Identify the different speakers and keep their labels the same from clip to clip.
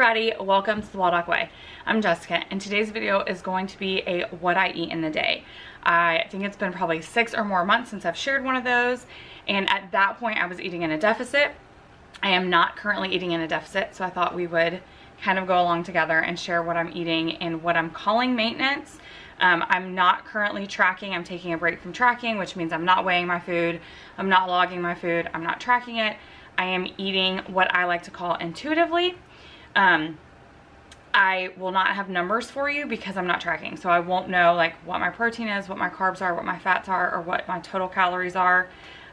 Speaker 1: everybody, welcome to the Waldock Way. I'm Jessica, and today's video is going to be a what I eat in the day. I think it's been probably 6 or more months since I've shared one of those, and at that point I was eating in a deficit. I am not currently eating in a deficit, so I thought we would kind of go along together and share what I'm eating and what I'm calling maintenance. I'm not currently tracking. I'm taking a break from tracking, which means I'm not weighing my food, I'm not logging my food, I'm not tracking it. I am eating what I like to call intuitively. I will not have numbers for you because I'm not tracking, so I won't know like what my protein is, what my carbs are, what my fats are, or what my total calories are.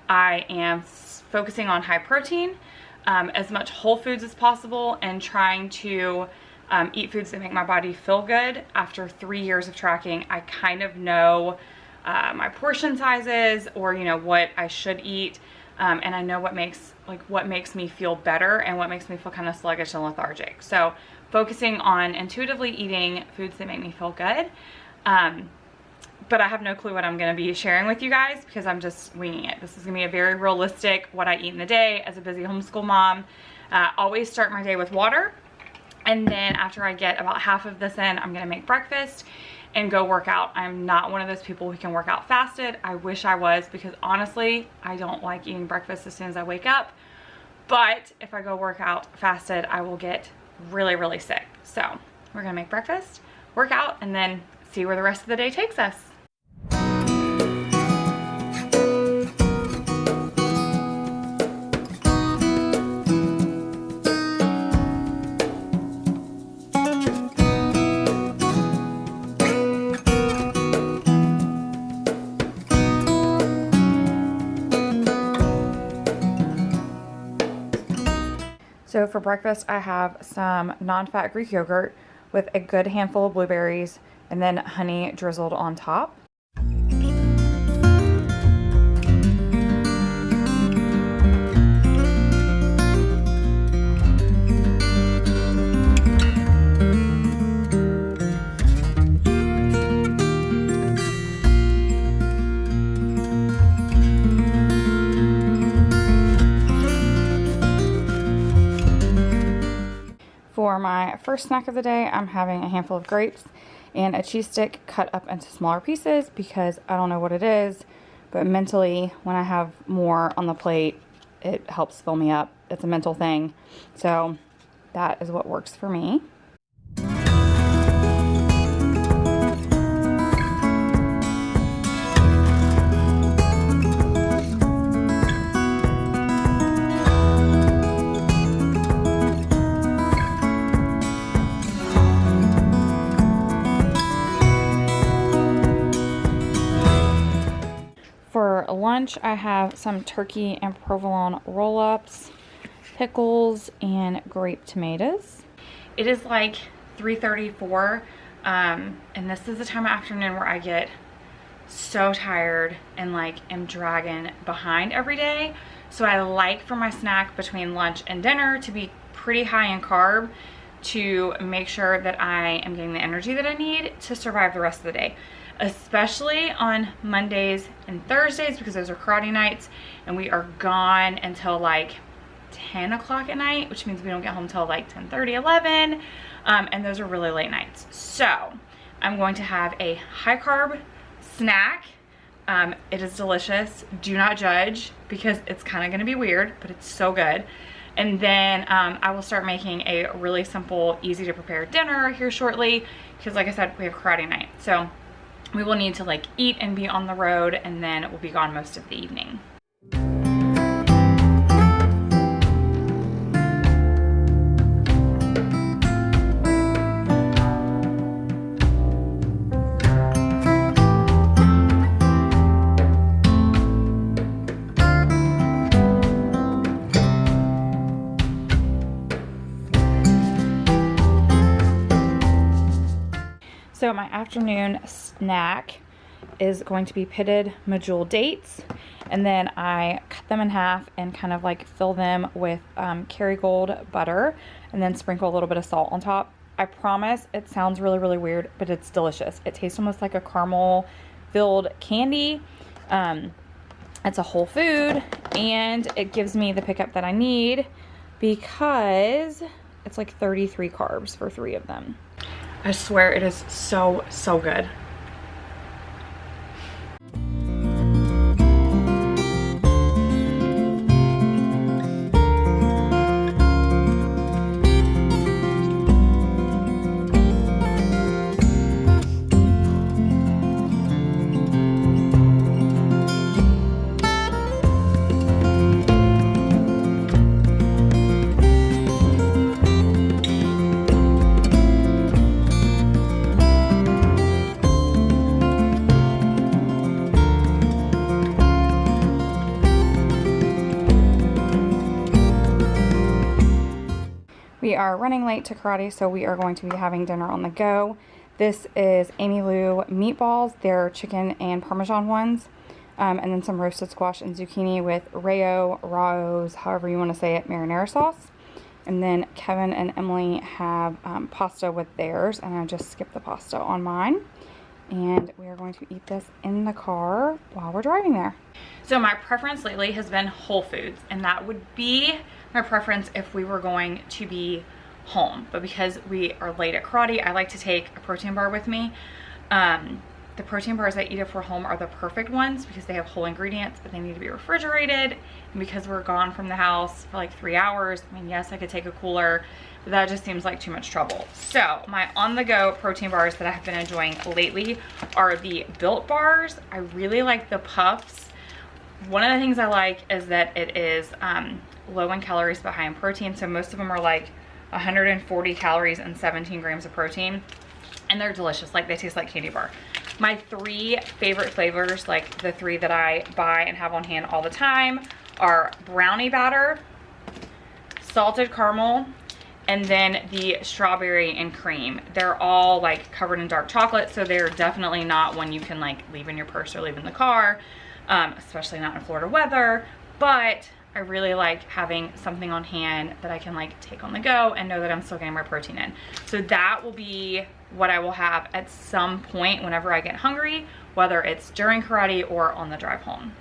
Speaker 1: I am focusing on high protein, as much whole foods as possible, and trying to eat foods that make my body feel good. After 3 years of tracking, I kind of know my portion sizes, or you know, what I should eat, and I know what makes me feel better and what makes me feel kind of sluggish and lethargic. So focusing on intuitively eating foods that make me feel good. But I have no clue what I'm going to be sharing with you guys because I'm just winging it. This is going to be a very realistic what I eat in the day as a busy homeschool mom. Always start my day with water, and then after I get about half of this in, I'm going to make breakfast and go work out. I'm not one of those people who can work out fasted. I wish I was, because honestly, I don't like eating breakfast as soon as I wake up. But if I go work out fasted, I will get really, really sick. So we're gonna make breakfast, work out, and then see where the rest of the day takes us. So for breakfast, I have some non-fat Greek yogurt with a good handful of blueberries and then honey drizzled on top. For my first snack of the day, I'm having a handful of grapes and a cheese stick cut up into smaller pieces because I don't know what it is, but mentally, when I have more on the plate, it helps fill me up. It's a mental thing. So that is what works for me. For lunch, I have some turkey and provolone roll-ups, pickles, and grape tomatoes. It is like 3:34, and this is the time of afternoon where I get so tired and like am dragging behind every day. So I like for my snack between lunch and dinner to be pretty high in carb to make sure that I am getting the energy that I need to survive the rest of the day. Especially on Mondays and Thursdays, because those are karate nights and we are gone until like 10 o'clock at night, which means we don't get home till like 10:30, 11, and those are really late nights. So I'm going to have a high carb snack. It is delicious. Do not judge, because it's kind of going to be weird, but it's so good. And then I will start making a really simple, easy to prepare dinner here shortly, because like I said, we have karate night. So we will need to like eat and be on the road, and then we'll be gone most of the evening. So my afternoon snack is going to be pitted medjool dates, and then I cut them in half and kind of like fill them with Kerrygold butter, and then sprinkle a little bit of salt on top. I promise it sounds really, really weird, but it's delicious. It tastes almost like a caramel filled candy. It's a whole food, and it gives me the pickup that I need because It's like 33 carbs for 3 of them. I swear it is so, so good. We are running late to karate, so we are going to be having dinner on the go. This is Amy Lou meatballs. They're chicken and Parmesan ones. And then some roasted squash and zucchini with raos, however you want to say it, marinara sauce. And then Kevin and Emily have pasta with theirs, and I just skipped the pasta on mine. And we are going to eat this in the car while we're driving there. So my preference lately has been Whole Foods, and that would be my preference if we were going to be home. But because we are late at karate, I like to take a protein bar with me. The protein bars I eat if we're home are the perfect ones because they have whole ingredients, but they need to be refrigerated. And because we're gone from the house for like 3 hours, I mean, yes, I could take a cooler, but that just seems like too much trouble. So my on-the-go protein bars that I have been enjoying lately are the Built bars. I really like the puffs. One of the things I like is that it is low in calories but high in protein. So most of them are like 140 calories and 17 grams of protein. And they're delicious, like they taste like candy bar. My 3 favorite flavors, like the 3 that I buy and have on hand all the time, are brownie batter, salted caramel, and then the strawberry and cream. They're all like covered in dark chocolate, so they're definitely not one you can like leave in your purse or leave in the car, especially not in Florida weather. But I really like having something on hand that I can like take on the go and know that I'm still getting my protein in. So that will be what I will have at some point whenever I get hungry, whether it's during karate or on the drive home.